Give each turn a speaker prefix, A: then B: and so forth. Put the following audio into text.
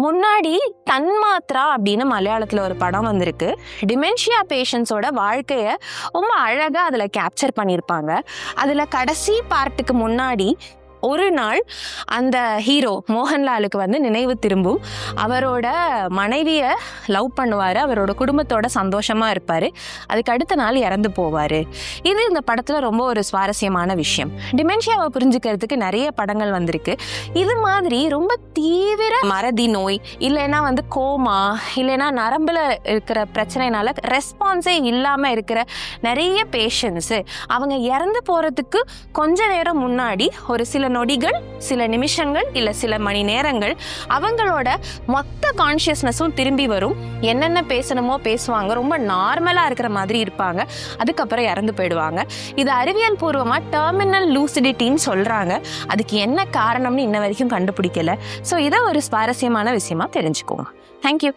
A: முன்னாடி தன்மாத்ரா அப்படின்னு மலையாளத்தில் ஒரு படம் வந்திருக்கு. டிமென்ஷியா பேஷண்ட்ஸோட வாழ்க்கையை ரொம்ப அழகாக அதில் கேப்சர் பண்ணியிருப்பாங்க. அதில் கடைசி பார்ட்டுக்கு முன்னாடி ஒரு நாள் அந்த ஹீரோ மோகன்லாலுக்கு வந்து நினைவு திரும்பும். அவரோட மனைவியை லவ் பண்ணுவார், அவரோட குடும்பத்தோட சந்தோஷமாக இருப்பார். அதுக்கு அடுத்த நாள் இறந்து போவார். இது இந்த படத்தில் ரொம்ப ஒரு சுவாரஸ்யமான விஷயம். டிமென்ஷியாவை புரிஞ்சுக்கிறதுக்கு நிறைய படங்கள் வந்திருக்கு. இது மாதிரி ரொம்ப தீவிர மறதி நோய், இல்லைன்னா வந்து கோமா, இல்லைன்னா நரம்பில் இருக்கிற பிரச்சனைனால ரெஸ்பான்ஸே இல்லாமல் இருக்கிற நிறைய பேஷண்ட்ஸு அவங்க இறந்து போகிறதுக்கு கொஞ்ச நேரம் முன்னாடி ஒரு சில நொடிகள், சில நிமிஷங்கள், இல்லை சில மணி நேரங்கள் அவங்களோட மொத்த கான்ஷியஸ்னஸும் திரும்பி வரும். என்னென்ன பேசணுமோ பேசுவாங்க, ரொம்ப நார்மலாக இருக்கிற மாதிரி இருப்பாங்க. அதுக்கப்புறம் இறந்து போயிடுவாங்க. இது அறிவியல் பூர்வமாக டெர்மினல் லூசிடிட்டின்னு சொல்கிறாங்க. அதுக்கு என்ன காரணம்னு இன்ன வரைக்கும் கண்டுபிடிக்கல. ஸோ இதை ஒரு சுவாரஸ்யமான விஷயமா தெரிஞ்சுக்கோங்க. தேங்க்யூ.